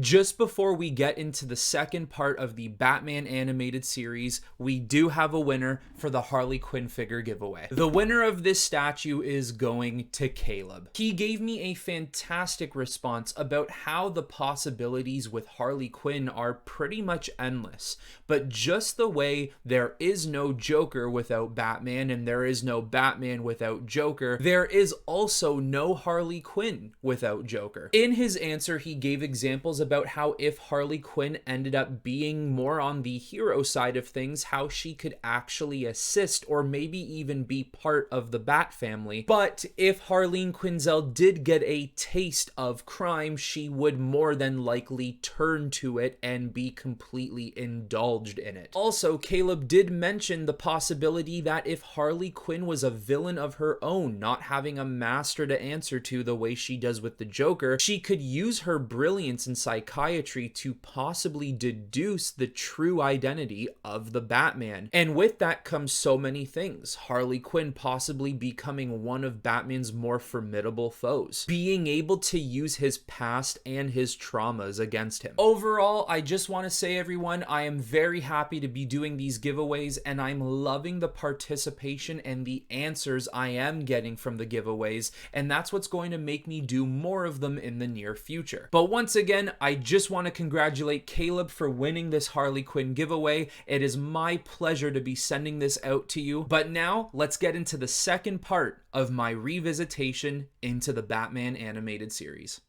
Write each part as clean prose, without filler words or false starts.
Just before we get into the second part of the Batman animated series, we do have a winner for the Harley Quinn figure giveaway. The winner of this statue is going to Caleb. He gave me a fantastic response about how the possibilities with Harley Quinn are pretty much endless, but just the way there is no Joker without Batman and there is no Batman without Joker, there is also no Harley Quinn without Joker. In his answer, he gave examples about how if Harley Quinn ended up being more on the hero side of things, how she could actually assist or maybe even be part of the Bat family. But if Harleen Quinzel did get a taste of crime, she would more than likely turn to it and be completely indulged in it. Also, Caleb did mention the possibility that if Harley Quinn was a villain of her own, not having a master to answer to the way she does with the Joker, she could use her brilliance and psychiatry to possibly deduce the true identity of the Batman. And with that comes so many things. Harley Quinn possibly becoming one of Batman's more formidable foes, being able to use his past and his traumas against him. Overall, I just want to say, everyone, I am very happy to be doing these giveaways, and I'm loving the participation and the answers I am getting from the giveaways, and that's what's going to make me do more of them in the near future. But once again, I just want to congratulate Caleb for winning this Harley Quinn giveaway. It is my pleasure to be sending this out to you. But now, let's get into the second part of my revisitation into the Batman animated series.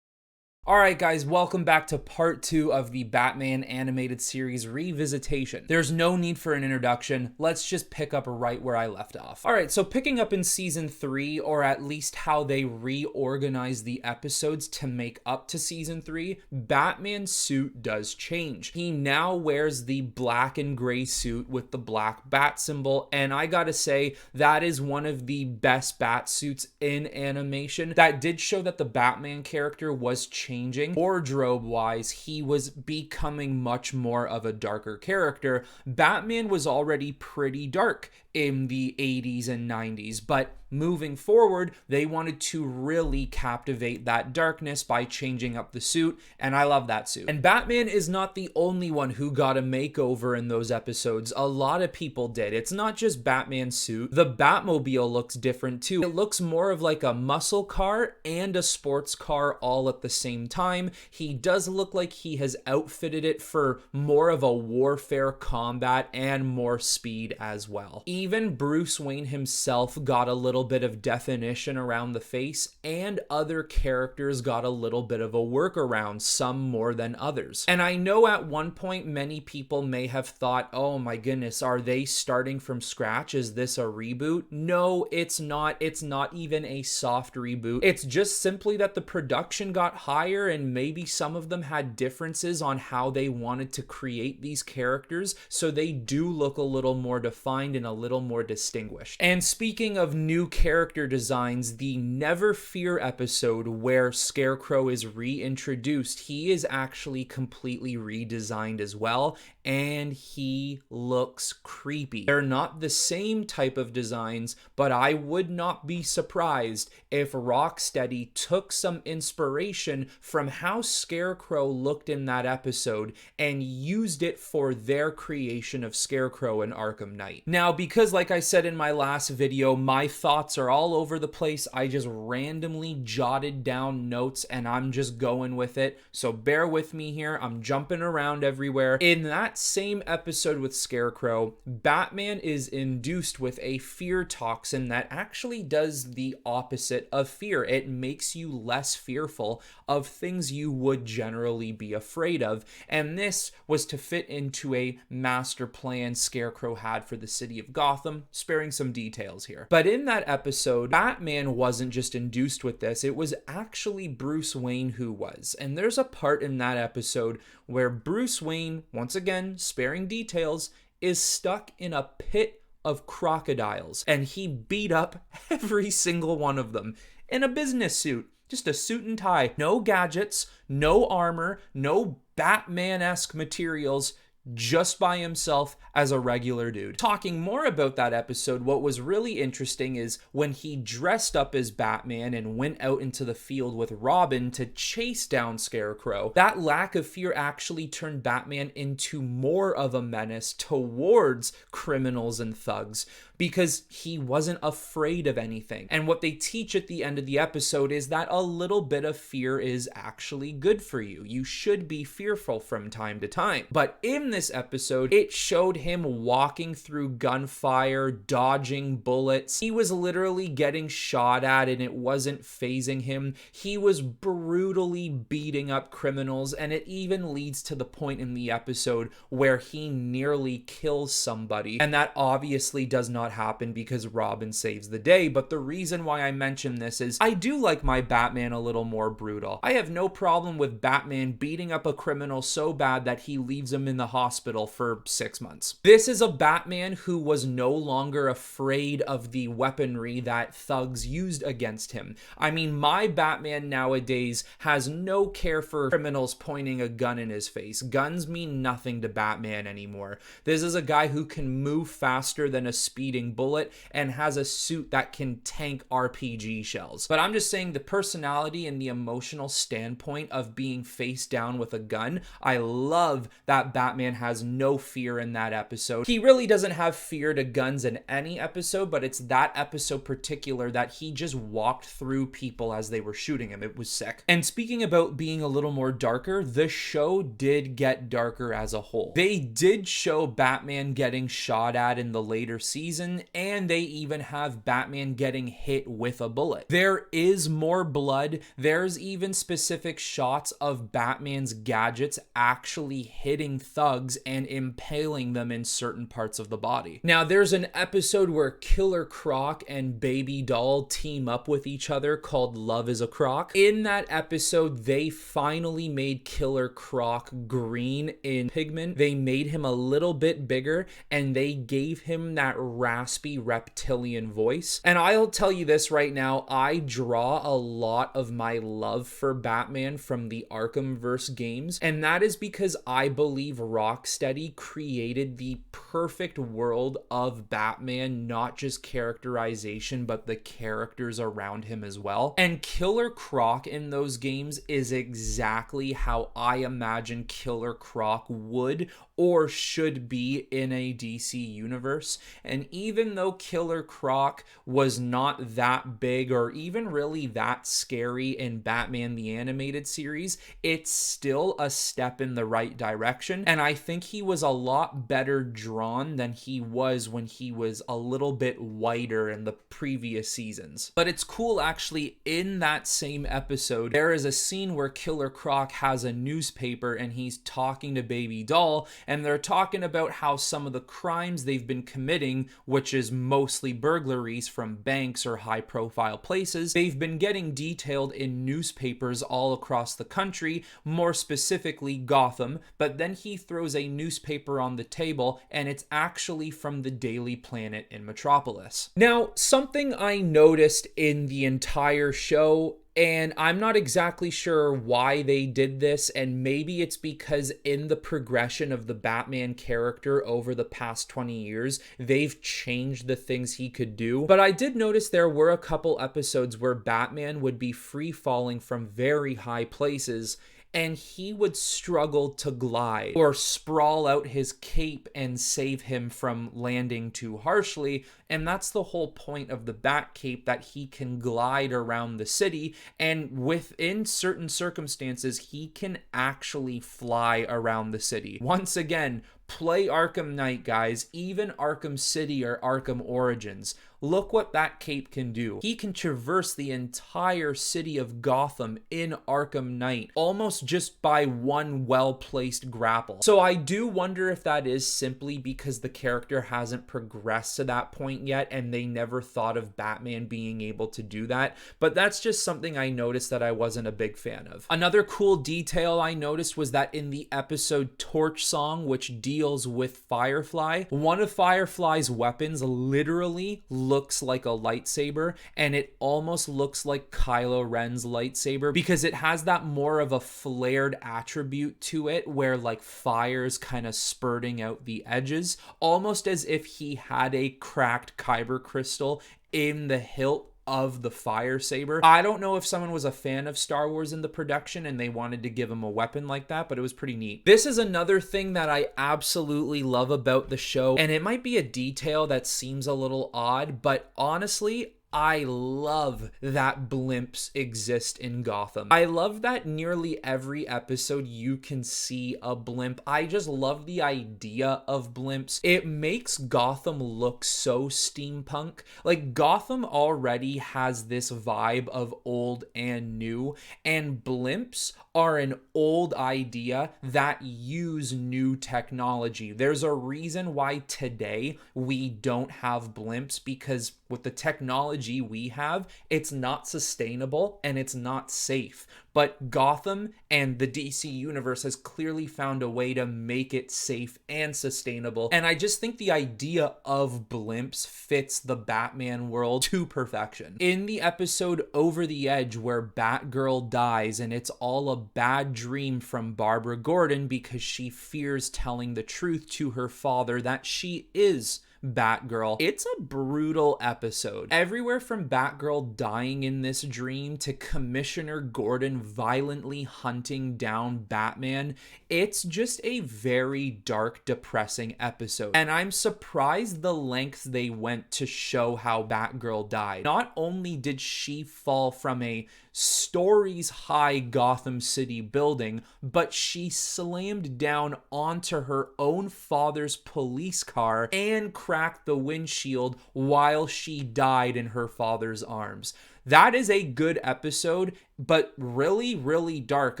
Alright guys, welcome back to part 2 of the Batman animated series Revisitation. There's no need for an introduction, let's just pick up right where I left off. Alright, so picking up in season 3, or at least how they reorganize the episodes to make up to season 3, Batman's suit does change. He now wears the black and gray suit with the black bat symbol, and I gotta say, that is one of the best bat suits in animation. That did show that the Batman character was changing. Wardrobe wise, he was becoming much more of a darker character. Batman was already pretty dark in the 80s and 90s, but moving forward, they wanted to really captivate that darkness by changing up the suit, and I love that suit. And Batman is not the only one who got a makeover in those episodes. A lot of people did. It's not just Batman's suit. The Batmobile looks different too. It looks more of like a muscle car and a sports car all at the same time. He does look like he has outfitted it for more of a warfare combat and more speed as well. Even Bruce Wayne himself got a little bit of definition around the face, and other characters got a little bit of a workaround, some more than others. And I know at one point many people may have thought, oh my goodness, are they starting from scratch? Is this a reboot? No, it's not. It's not even a soft reboot. It's just simply that the production got higher, and maybe some of them had differences on how they wanted to create these characters, so they do look a little more defined and a little more distinguished. And speaking of new character designs, the Never Fear episode where Scarecrow is reintroduced, he is actually completely redesigned as well, and he looks creepy. They're not the same type of designs, but I would not be surprised if Rocksteady took some inspiration from how Scarecrow looked in that episode and used it for their creation of Scarecrow in Arkham Knight. Now, because like I said in my last video, my thoughts are all over the place. I just randomly jotted down notes and I'm just going with it. So bear with me here. I'm jumping around everywhere. In that same episode with Scarecrow, Batman is induced with a fear toxin that actually does the opposite of fear. It makes you less fearful of things you would generally be afraid of. And this was to fit into a master plan Scarecrow had for the city of Gotham, sparing some details here. But in that episode, Batman wasn't just induced with this, it was actually Bruce Wayne who was. And there's a part in that episode where Bruce Wayne, once again, sparing details, is stuck in a pit of crocodiles, and he beat up every single one of them in a business suit. Just a suit and tie. No gadgets, no armor, no Batman-esque materials, just by himself as a regular dude. Talking more about that episode, what was really interesting is when he dressed up as Batman and went out into the field with Robin to chase down Scarecrow, that lack of fear actually turned Batman into more of a menace towards criminals and thugs, because he wasn't afraid of anything. And what they teach at the end of the episode is that a little bit of fear is actually good for you. You should be fearful from time to time. But in this episode, it showed him walking through gunfire, dodging bullets. He was literally getting shot at and it wasn't phasing him. He was brutally beating up criminals, and it even leads to the point in the episode where he nearly kills somebody. And that obviously does not happen because Robin saves the day. But the reason why I mention this is I do like my Batman a little more brutal. I have no problem with Batman beating up a criminal so bad that he leaves him in the hospital for 6 months. This is a Batman who was no longer afraid of the weaponry that thugs used against him. I mean, my Batman nowadays has no care for criminals pointing a gun in his face. Guns mean nothing to Batman anymore. This is a guy who can move faster than a speeding bullet and has a suit that can tank RPG shells. But I'm just saying, the personality and the emotional standpoint of being face down with a gun, I love that Batman has no fear in that episode. He really doesn't have fear to guns in any episode, but it's that episode particular that he just walked through people as they were shooting him. It was sick. And speaking about being a little more darker, the show did get darker as a whole. They did show Batman getting shot at in the later season, and they even have Batman getting hit with a bullet. There is more blood. There's even specific shots of Batman's gadgets actually hitting thugs and impaling them in certain parts of the body. Now, there's an episode where Killer Croc and Baby Doll team up with each other called Love is a Croc. In that episode, they finally made Killer Croc green in pigment. They made him a little bit bigger, and they gave him that raspy reptilian voice. And I'll tell you this right now, I draw a lot of my love for Batman from the Arkhamverse games, and that is because I believe Rocksteady created the perfect world of Batman, not just characterization, but the characters around him as well. And Killer Croc in those games is exactly how I imagine Killer Croc would or should be in a DC universe. And even though Killer Croc was not that big or even really that scary in Batman the Animated Series, it's still a step in the right direction. And I think he was a lot better drawn than he was when he was a little bit whiter in the previous seasons. But it's cool, actually, in that same episode, there is a scene where Killer Croc has a newspaper and he's talking to Baby Doll, and they're talking about how some of the crimes they've been committing, which is mostly burglaries from banks or high profile places, they've been getting detailed in newspapers all across the country, more specifically Gotham. But then he throws a newspaper on the table and it's actually from the Daily Planet in Metropolis. Now, something I noticed in the entire show, and I'm not exactly sure why they did this, and maybe it's because in the progression of the Batman character over the past 20 years, they've changed the things he could do. But I did notice there were a couple episodes where Batman would be free falling from very high places, and he would struggle to glide or sprawl out his cape and save him from landing too harshly. And that's the whole point of the Bat Cape, that he can glide around the city, and within certain circumstances, he can actually fly around the city. Once again, play Arkham Knight, guys. Even Arkham City or Arkham Origins. Look what that cape can do. He can traverse the entire city of Gotham in Arkham Knight, almost just by one well-placed grapple. So I do wonder if that is simply because the character hasn't progressed to that point yet, and they never thought of Batman being able to do that. But that's just something I noticed that I wasn't a big fan of. Another cool detail I noticed was that in the episode Torch Song, which deals with Firefly. One of Firefly's weapons literally looks like a lightsaber, and it almost looks like Kylo Ren's lightsaber because it has that more of a flared attribute to it where like fire's kind of spurting out the edges, almost as if he had a cracked kyber crystal in the hilt of the fire saber. I don't know if someone was a fan of Star Wars in the production and they wanted to give him a weapon like that, but it was pretty neat. This is another thing that I absolutely love about the show, and it might be a detail that seems a little odd, but honestly, I love that blimps exist in Gotham. I love that nearly every episode you can see a blimp. I just love the idea of blimps. It makes Gotham look so steampunk. Like, Gotham already has this vibe of old and new, and blimps are an old idea that use new technology. There's a reason why today we don't have blimps, because with the technology we have, it's not sustainable and it's not safe. But Gotham and the DC universe has clearly found a way to make it safe and sustainable. And I just think the idea of blimps fits the Batman world to perfection. In the episode Over the Edge, where Batgirl dies and it's all a bad dream from Barbara Gordon because she fears telling the truth to her father that she is Batgirl. It's a brutal episode. Everywhere from Batgirl dying in this dream to Commissioner Gordon violently hunting down Batman, it's just a very dark, depressing episode. And I'm surprised the lengths they went to show how Batgirl died. Not only did she fall from a stories high Gotham City building, but she slammed down onto her own father's police car and cracked the windshield while she died in her father's arms. That is a good episode, but really, really dark,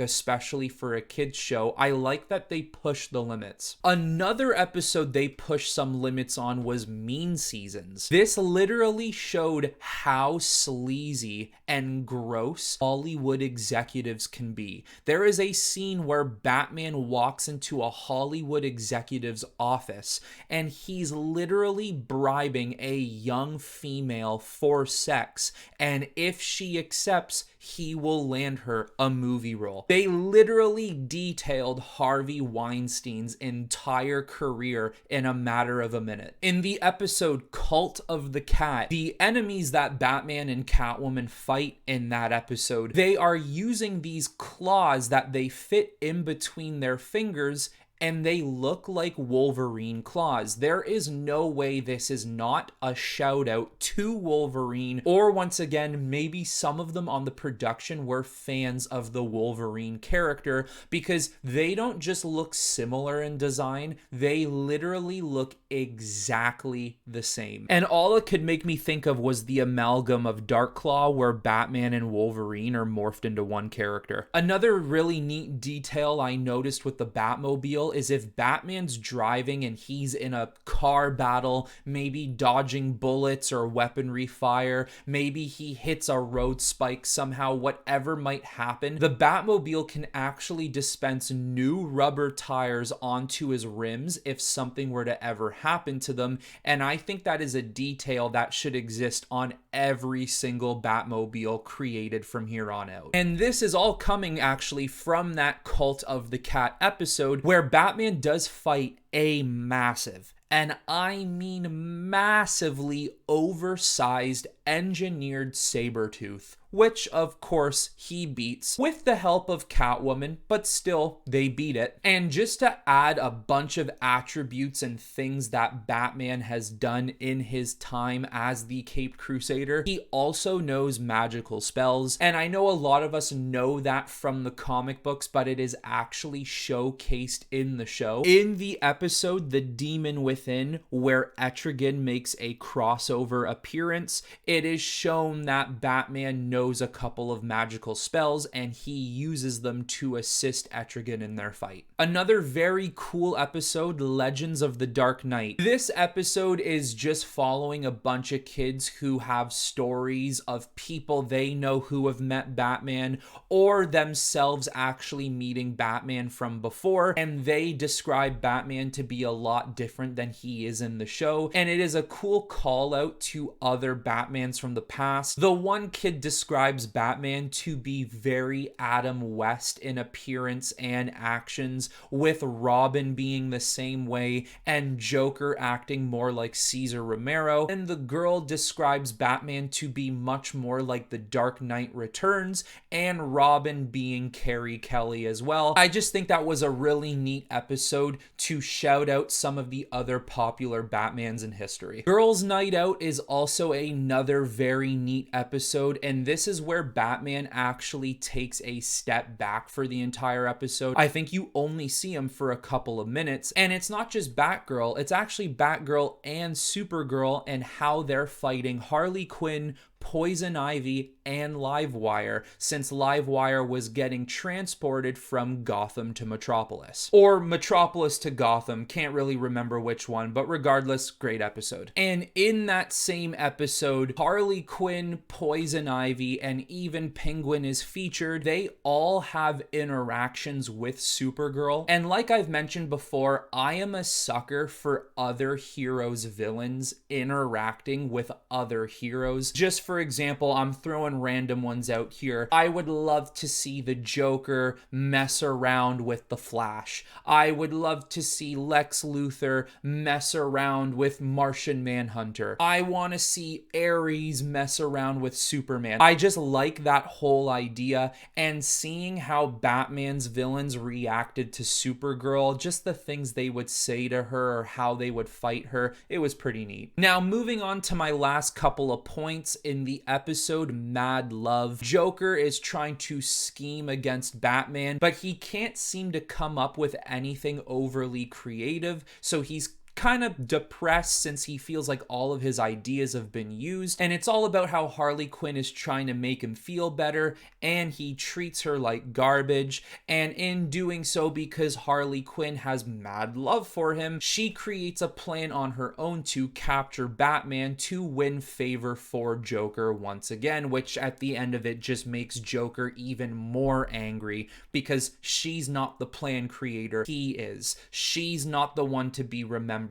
especially for a kid's show. I like that they push the limits. Another episode they pushed some limits on was Mean Seasons. This literally showed how sleazy and gross Hollywood executives can be. There is a scene where Batman walks into a Hollywood executive's office and he's literally bribing a young female for sex, and if she accepts, he will land her a movie role. They literally detailed Harvey Weinstein's entire career in a matter of a minute. In the episode Cult of the Cat, the enemies that Batman and Catwoman fight in that episode, they are using these claws that they fit in between their fingers, and they look like Wolverine claws. There is no way this is not a shout out to Wolverine, or once again, maybe some of them on the production were fans of the Wolverine character, because they don't just look similar in design, they literally look exactly the same. And all it could make me think of was the amalgam of Darkclaw, where Batman and Wolverine are morphed into one character. Another really neat detail I noticed with the Batmobile is if Batman's driving and he's in a car battle, maybe dodging bullets or weaponry fire, maybe he hits a road spike somehow, whatever might happen, the Batmobile can actually dispense new rubber tires onto his rims if something were to ever happen to them. And I think that is a detail that should exist on every single Batmobile created from here on out. And this is all coming actually from that Cult of the Cat episode, where Batman does fight a massive, and I mean massively oversized engineered Sabretooth, which of course he beats with the help of Catwoman, but still they beat it. And just to add a bunch of attributes and things that Batman has done in his time as the Caped Crusader, he also knows magical spells. And I know a lot of us know that from the comic books, but it is actually showcased in the show. In the episode The Demon Within, where Etrigan makes a crossover appearance, it is shown that Batman knows a couple of magical spells and he uses them to assist Etrigan in their fight. Another very cool episode, Legends of the Dark Knight. This episode is just following a bunch of kids who have stories of people they know who have met Batman or themselves actually meeting Batman from before, and they describe Batman to be a lot different than he is in the show, and it is a cool call out to other Batmans from the past. The one kid describes Batman to be very Adam West in appearance and actions, with Robin being the same way and Joker acting more like Cesar Romero, and the girl describes Batman to be much more like the Dark Knight Returns, and Robin being Carrie Kelly as well. I just think that was a really neat episode to shout out some of the other popular Batmans in history. Girls Night Out is also another very neat episode, and this is where Batman actually takes a step back for the entire episode. I think you only see him for a couple of minutes, and it's not just Batgirl, it's actually Batgirl and Supergirl and how they're fighting Harley Quinn, Poison Ivy, and Livewire, since Livewire was getting transported from Gotham to Metropolis. Or Metropolis to Gotham, can't really remember which one, but regardless, great episode. And in that same episode, Harley Quinn, Poison Ivy, and even Penguin is featured. They all have interactions with Supergirl. And like I've mentioned before, I am a sucker for other heroes' villains interacting with other heroes. Just for example, I'm throwing random ones out here. I would love to see the Joker mess around with the Flash. I would love to see Lex Luthor mess around with Martian Manhunter. I want to see Ares mess around with Superman. I just like that whole idea, and seeing how Batman's villains reacted to Supergirl, just the things they would say to her or how they would fight her, it was pretty neat. Now, moving on to my last couple of points in the episode, Mad Love. Joker is trying to scheme against Batman, but he can't seem to come up with anything overly creative, so he's kind of depressed since he feels like all of his ideas have been used, and it's all about how Harley Quinn is trying to make him feel better, and he treats her like garbage, and in doing so, because Harley Quinn has mad love for him, she creates a plan on her own to capture Batman to win favor for Joker once again, which at the end of it just makes Joker even more angry because she's not the plan creator, he is. She's not the one to be remembered,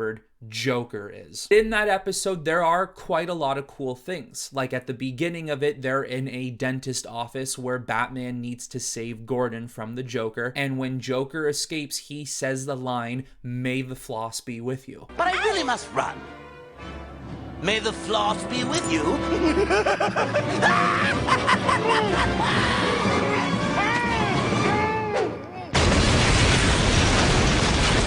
Joker is. In that episode, there are quite a lot of cool things. Like at the beginning of it, they're in a dentist office where Batman needs to save Gordon from the Joker, and when Joker escapes, he says the line, "May the floss be with you." But I really must run. May the floss be with you.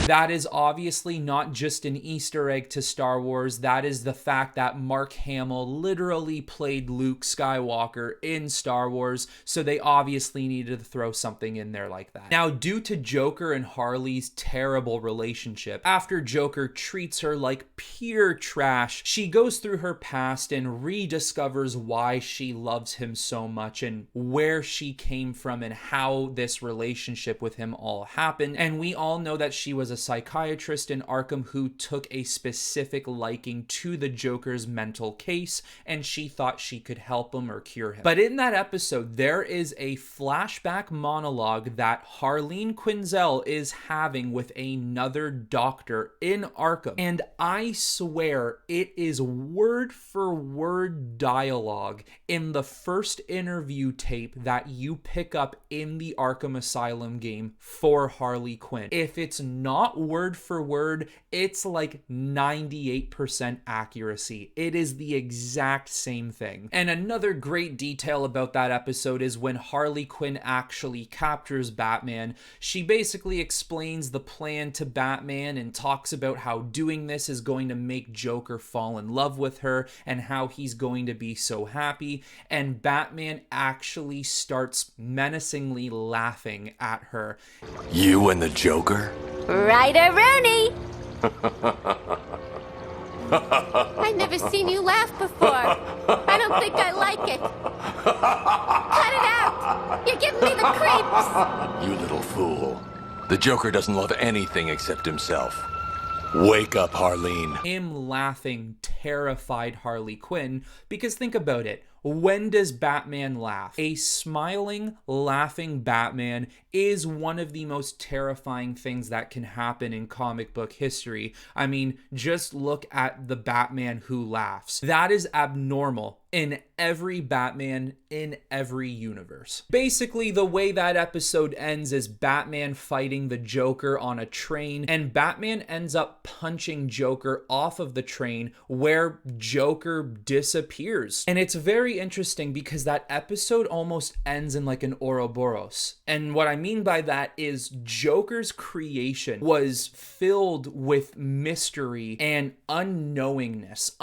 That is obviously not just an Easter egg to Star Wars. That is the fact that Mark Hamill literally played Luke Skywalker in Star Wars, so they obviously needed to throw something in there like that. Now, due to Joker and Harley's terrible relationship, after Joker treats her like pure trash, she goes through her past and rediscovers why she loves him so much and where she came from and how this relationship with him all happened. And we all know that she was a psychiatrist in Arkham who took a specific liking to the Joker's mental case, and she thought she could help him or cure him. But in that episode, there is a flashback monologue that Harleen Quinzel is having with another doctor in Arkham, and I swear it is word for word dialogue in the first interview tape that you pick up in the Arkham Asylum game for Harley Quinn. If it's not word for word, it's like 98% accuracy. It is the exact same thing. And another great detail about that episode is when Harley Quinn actually captures Batman, she basically explains the plan to Batman and talks about how doing this is going to make Joker fall in love with her and how he's going to be so happy, and Batman actually starts menacingly laughing at her. You and the Joker? Right-a-rooney! I've never seen you laugh before. I don't think I like it. Cut it out! You're giving me the creeps! You little fool. The Joker doesn't love anything except himself. Wake up, Harleen. Him laughing terrified Harley Quinn, because think about it. When does Batman laugh? A smiling, laughing Batman is one of the most terrifying things that can happen in comic book history. I mean, just look at the Batman who laughs. That is abnormal in every Batman in every universe. Basically, the way that episode ends is Batman fighting the Joker on a train, and Batman ends up punching Joker off of the train where Joker disappears. And it's very interesting because that episode almost ends in like an Ouroboros. And what I mean by that is Joker's creation was filled with mystery and unknowingness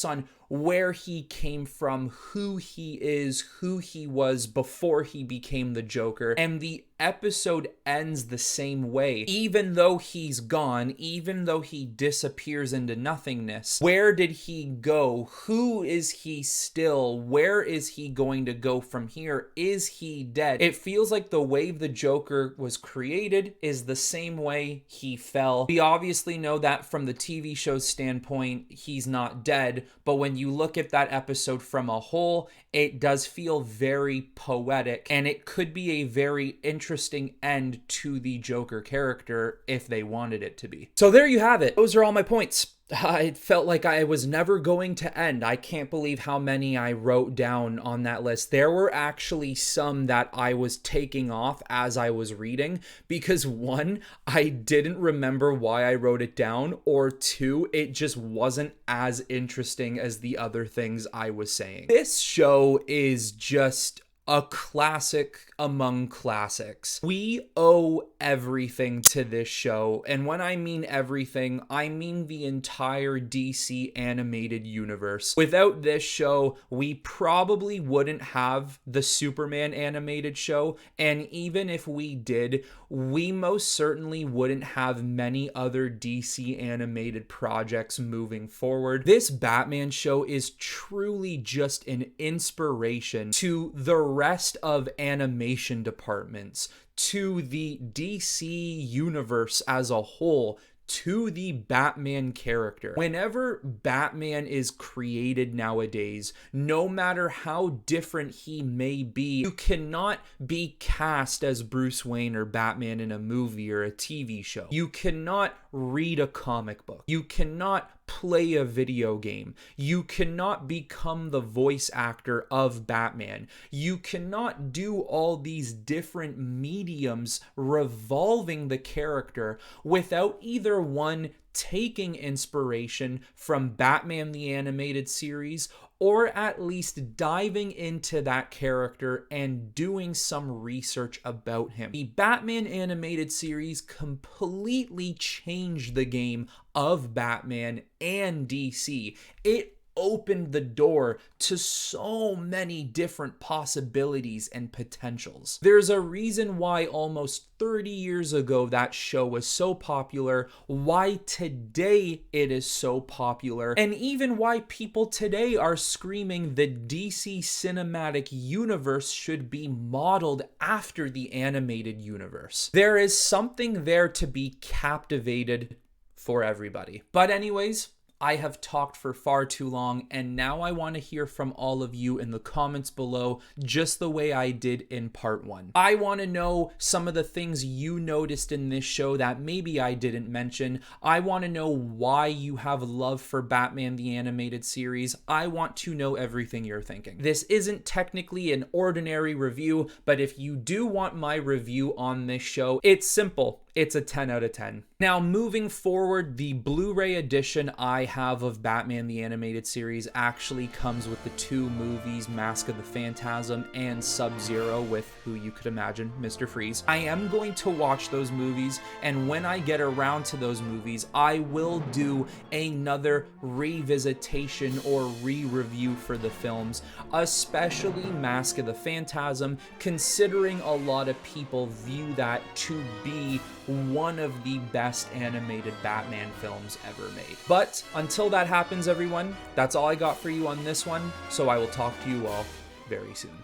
on where he came from, who he is, who he was before he became the Joker. And the episode ends the same way. Even though he's gone, even though he disappears into nothingness, where did he go? Who is he still? Where is he going to go from here? Is he dead? It feels like the way the Joker was created is the same way he fell. We obviously know that from the TV show's standpoint, he's not dead, but when you look at that episode from a whole, it does feel very poetic, and it could be a very interesting end to the Joker character if they wanted it to be. So there you have it. Those are all my points. I felt like I was never going to end. I can't believe how many I wrote down on that list. There were actually some that I was taking off as I was reading because one, I didn't remember why I wrote it down, or two, it just wasn't as interesting as the other things I was saying. This show is just a classic among classics. We owe everything to this show, and when I mean everything, I mean the entire DC animated universe. Without this show, we probably wouldn't have the Superman animated show, and even if we did, we most certainly wouldn't have many other DC animated projects moving forward. This Batman show is truly just an inspiration to the rest of animation departments, to the DC universe as a whole, to the Batman character. Whenever Batman is created nowadays, no matter how different he may be, you cannot be cast as Bruce Wayne or Batman in a movie or a TV show. You cannot read a comic book. You cannot play a video game. You cannot become the voice actor of Batman. You cannot do all these different mediums revolving the character without either one, taking inspiration from Batman the Animated Series, or at least diving into that character and doing some research about him. The Batman Animated Series completely changed the game of Batman and DC. It opened the door to so many different possibilities and potentials. There's a reason why almost 30 years ago that show was so popular, why today it is so popular, and even why people today are screaming the DC cinematic universe should be modeled after the animated universe. There is something there to be captivated for everybody. But anyways, I have talked for far too long, and now I want to hear from all of you in the comments below, just the way I did in part 1. I want to know some of the things you noticed in this show that maybe I didn't mention. I want to know why you have love for Batman the Animated Series. I want to know everything you're thinking. This isn't technically an ordinary review, but if you do want my review on this show, it's simple. It's a 10 out of 10. Now, moving forward, the Blu-ray edition I have of Batman the Animated Series actually comes with the 2 movies, Mask of the Phantasm and Sub-Zero, with who you could imagine, Mr. Freeze. I am going to watch those movies, and when I get around to those movies, I will do another revisitation or re-review for the films, especially Mask of the Phantasm, considering a lot of people view that to be one of the best animated Batman films ever made. But until that happens, everyone, that's all I got for you on this one, so I will talk to you all very soon.